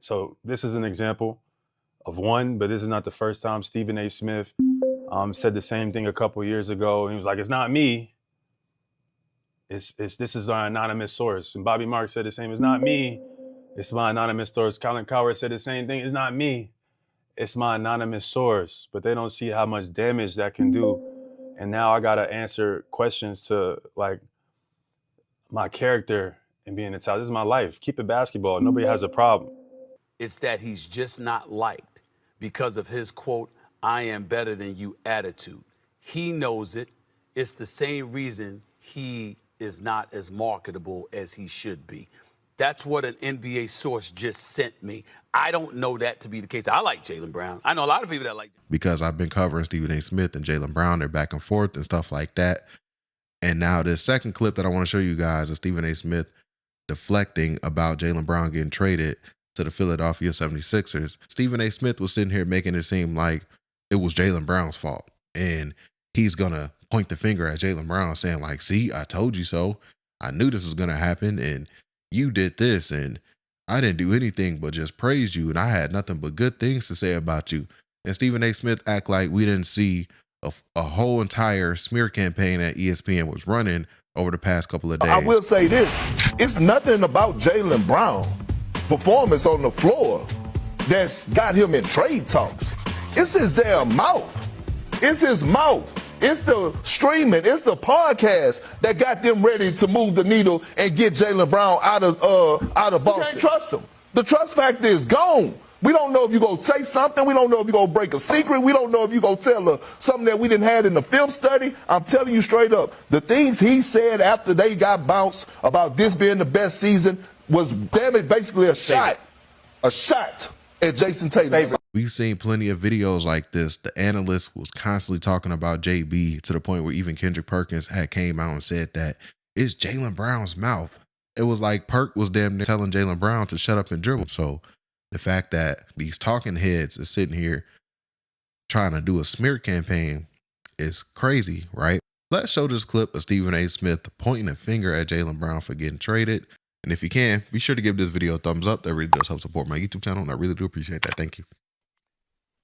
So this is an example of one, but this is not the first time. Stephen A. Smith said the same thing a couple years ago. He was like, "It's not me. This is our anonymous source." And Bobby Marks said the same. "It's not me. It's my anonymous source." Colin Cowherd said the same thing. "It's not me. It's my anonymous source." But they don't see how much damage that can do. And now I gotta answer questions to like my character and being a child. This is my life. Keep it basketball. Nobody has a problem. It's that he's just not liked because of his, quote, "I am better than you" attitude. He knows it. It's the same reason he is not as marketable as he should be. That's what an NBA source just sent me. I don't know that to be the case. I like Jaylen Brown. I know a lot of people that like. Because I've been covering Stephen A. Smith and Jaylen Brown. They're back and forth and stuff like that. And now this second clip that I want to show you guys is Stephen A. Smith deflecting about Jaylen Brown getting traded to the Philadelphia 76ers. Stephen A. Smith was sitting here making it seem like it was Jaylen Brown's fault. And he's going to point the finger at Jaylen Brown saying like, "See, I told you so. I knew this was going to happen. And you did this. And I didn't do anything but just praise you. And I had nothing but good things to say about you." And Stephen A. Smith act like we didn't see a whole entire smear campaign that ESPN was running over the past couple of days. I will say this. It's nothing about Jaylen Brown's performance on the floor that's got him in trade talks. It's his damn mouth. It's his mouth. It's the streaming. It's the podcast that got them ready to move the needle and get Jaylen Brown out of Boston. You can't trust him. The trust factor is gone. We don't know if you're going to say something. We don't know if you're going to break a secret. We don't know if you're going to tell her something that we didn't have in the film study. I'm telling you straight up, the things he said after they got bounced about this being the best season was, damn it, basically a shot at Jason Tatum. We've seen plenty of videos like this. The analyst was constantly talking about JB to the point where even Kendrick Perkins had came out and said that it's Jaylen Brown's mouth. It was like Perk was damn near telling Jaylen Brown to shut up and dribble. So the fact that these talking heads are sitting here trying to do a smear campaign is crazy, right? Let's show this clip of Stephen A. Smith pointing a finger at Jaylen Brown for getting traded. And if you can, be sure to give this video a thumbs up. That really does help support my YouTube channel, and I really do appreciate that. Thank you.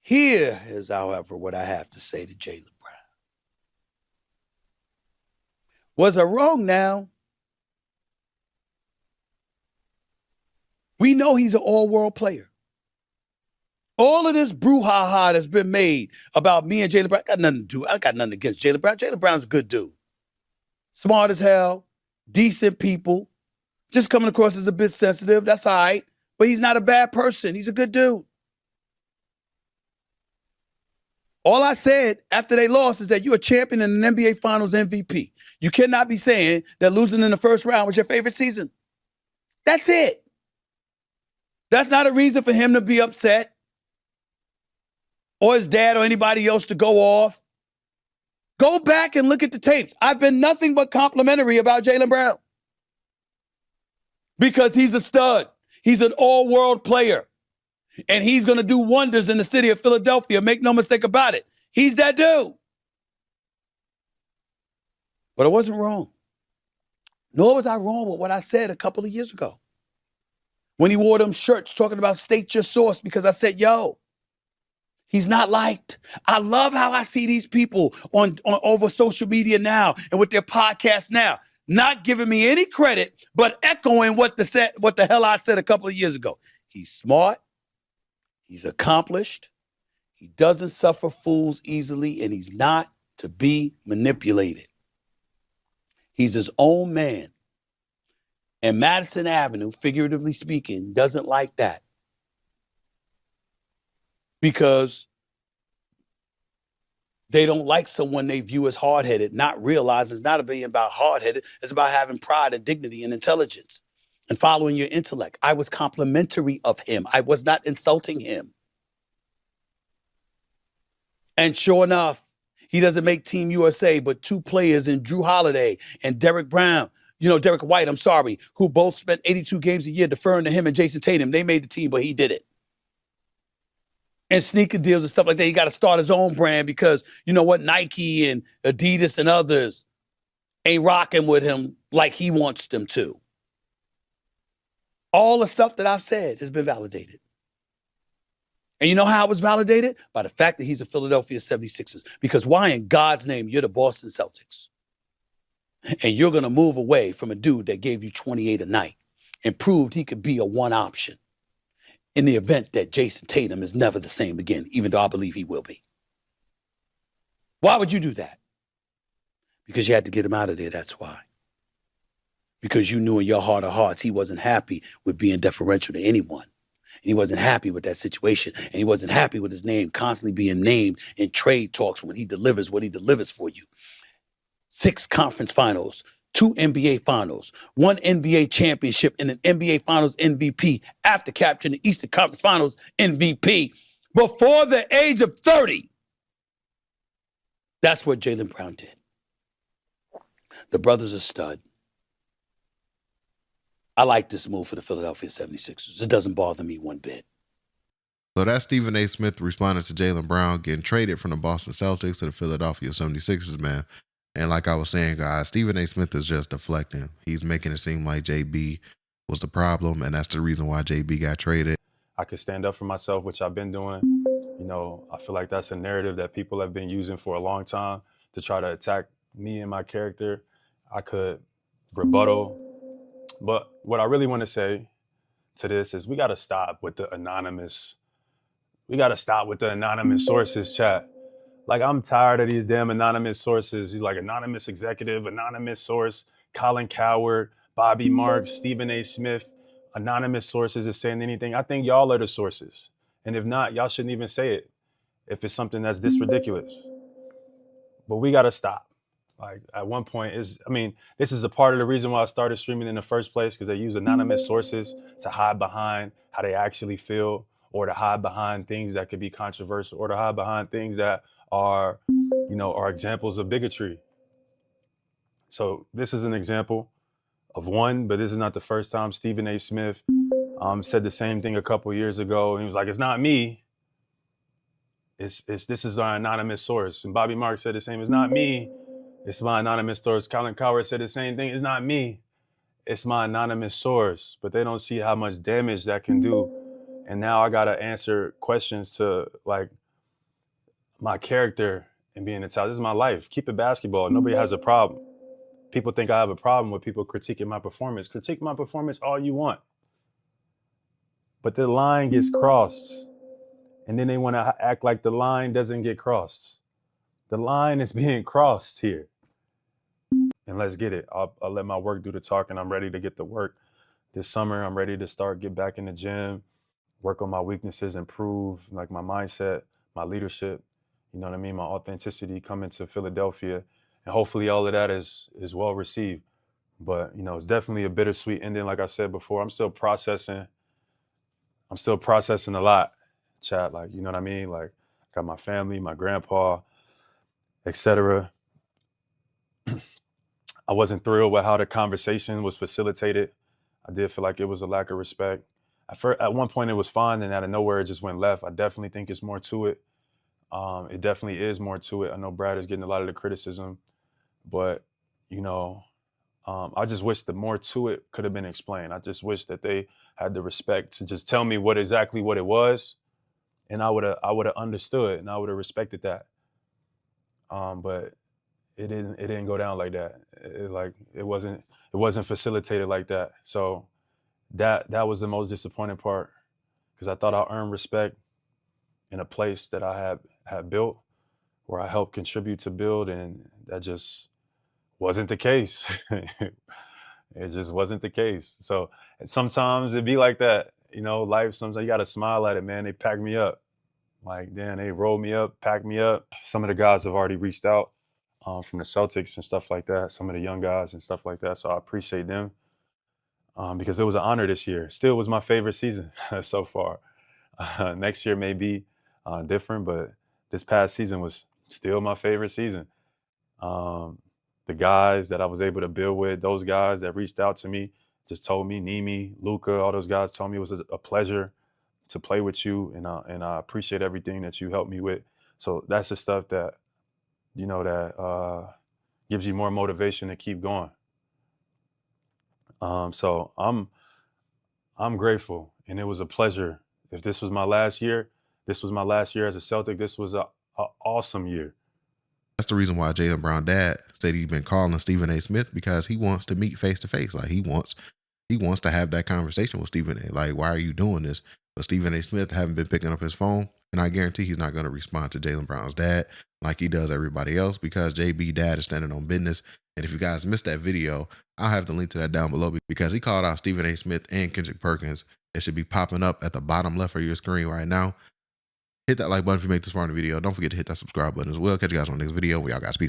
Here is, however, what I have to say to Jaylen Brown. Was I wrong now? We know he's an all-world player. All of this brouhaha that's been made about me and Jaylen Brown, I got nothing against Jaylen Brown. Jaylen Brown's a good dude. Smart as hell, decent people, just coming across as a bit sensitive. That's all right. But he's not a bad person. He's a good dude. All I said after they lost is that you're a champion and an NBA Finals MVP. You cannot be saying that losing in the first round was your favorite season. That's it. That's not a reason for him to be upset or his dad or anybody else to go off. Go back and look at the tapes. I've been nothing but complimentary about Jaylen Brown because he's a stud. He's an all-world player, and he's going to do wonders in the city of Philadelphia. Make no mistake about it. He's that dude. But I wasn't wrong. Nor was I wrong with what I said a couple of years ago when he wore them shirts talking about state your source, because I said, yo, he's not liked. I love how I see these people on over social media now and with their podcasts now, not giving me any credit, but echoing what the hell I said a couple of years ago. He's smart. He's accomplished. He doesn't suffer fools easily, and he's not to be manipulated. He's his own man. And Madison Avenue, figuratively speaking, doesn't like that. Because they don't like someone they view as hard-headed, not realizing it's not about hard-headed. It's about having pride and dignity and intelligence and following your intellect. I was complimentary of him. I was not insulting him. And sure enough, he doesn't make Team USA, but two players in Drew Holiday and Derek White, who both spent 82 games a year deferring to him and Jason Tatum. They made the team, but he did it. And sneaker deals and stuff like that. He got to start his own brand because, you know what, Nike and Adidas and others ain't rocking with him like he wants them to. All the stuff that I've said has been validated. And you know how it was validated? By the fact that he's a Philadelphia 76ers. Because why in God's name you're the Boston Celtics? And you're going to move away from a dude that gave you 28 a night and proved he could be a one option in the event that Jason Tatum is never the same again, even though I believe he will be. Why would you do that? Because you had to get him out of there, that's why. Because you knew in your heart of hearts he wasn't happy with being deferential to anyone. And he wasn't happy with that situation. And he wasn't happy with his name constantly being named in trade talks when he delivers what he delivers for you. 6 conference finals, 2 NBA finals, 1 NBA championship, and an NBA finals MVP after capturing the Eastern Conference Finals MVP before the age of 30. That's what Jaylen Brown did. The brother's a stud. I like this move for the Philadelphia 76ers. It doesn't bother me one bit. So that's Stephen A. Smith responding to Jaylen Brown getting traded from the Boston Celtics to the Philadelphia 76ers, man. And like I was saying, guys, Stephen A. Smith is just deflecting. He's making it seem like JB was the problem, and that's the reason why JB got traded. I could stand up for myself, which I've been doing. You know, I feel like that's a narrative that people have been using for a long time to try to attack me and my character. I could rebuttal. But what I really want to say to this is we got to stop with the anonymous. We got to stop with the anonymous sources chat. Like, I'm tired of these damn anonymous sources. He's like anonymous executive, anonymous source, Colin Coward, Bobby Marks, Stephen A. Smith. Anonymous sources is saying anything. I think y'all are the sources. And if not, y'all shouldn't even say it if it's something that's this ridiculous. But we got to stop. Like, at one point, this is a part of the reason why I started streaming in the first place, because they use anonymous sources to hide behind how they actually feel, or to hide behind things that could be controversial, or to hide behind things that are examples of bigotry. So this is an example of one, but this is not the first time. Stephen A. Smith said the same thing a couple years ago. He was like, it's not me. This is our anonymous source. And Bobby Marks said the same. It's not me. It's my anonymous source. Colin Coward said the same thing. It's not me. It's my anonymous source. But they don't see how much damage that can do. And now I got to answer questions to, like, my character and being a child. This is my life. Keep it basketball. Nobody has a problem. People think I have a problem with people critiquing my performance. Critique my performance all you want. But the line gets crossed. And then they want to act like the line doesn't get crossed. The line is being crossed here. And let's get it. I'll let my work do the talking. I'm ready to get to work this summer. I'm ready to get back in the gym, work on my weaknesses, improve like my mindset, my leadership, you know what I mean? My authenticity coming to Philadelphia. And hopefully all of that is well received. But, it's definitely a bittersweet ending. Like I said before, I'm still processing a lot, chat. Like, you know what I mean? Like, I got my family, my grandpa, etc. I wasn't thrilled with how the conversation was facilitated. I did feel like it was a lack of respect. At one point it was fine, and out of nowhere it just went left. I definitely think it's more to it. It definitely is more to it. I know Brad is getting a lot of the criticism, but, I just wish that more to it could have been explained. I just wish that they had the respect to just tell me exactly what it was, and I would have understood and I would have respected that. But it didn't go down like that. It wasn't facilitated like that. So that was the most disappointing part, because I thought I earned respect in a place that I had built, where I helped contribute to build, and that just wasn't the case. It just wasn't the case. So sometimes it be like that, life. Sometimes you got to smile at it, man. They packed me up. Like, damn, they rolled me up, packed me up. Some of the guys have already reached out from the Celtics and stuff like that. Some of the young guys and stuff like that. So I appreciate them because it was an honor this year. Still was my favorite season so far. Next year may be different, but this past season was still my favorite season. The guys that I was able to build with, those guys that reached out to me, just told me, Nimi, Luka, all those guys told me it was a pleasure to play with you, and I appreciate everything that you helped me with. So that's the stuff that, that gives you more motivation to keep going. So I'm grateful, and it was a pleasure. If this was my last year, This was my last year as a Celtic. This was a awesome year. That's the reason why Jaylen Brown dad said he's been calling Stephen A. Smith, because he wants to meet face to face. Like he wants to have that conversation with Stephen A. Like, why are you doing this? But Stephen A. Smith haven't been picking up his phone, and I guarantee he's not going to respond to Jaylen Brown's dad like he does everybody else, because JB dad is standing on business. And if you guys missed that video, I'll have the link to that down below, because he called out Stephen A. Smith and Kendrick Perkins. It should be popping up at the bottom left of your screen right now. Hit that like button if you make this far in the video. Don't forget to hit that subscribe button as well. Catch you guys on the next video. We all guys, peace.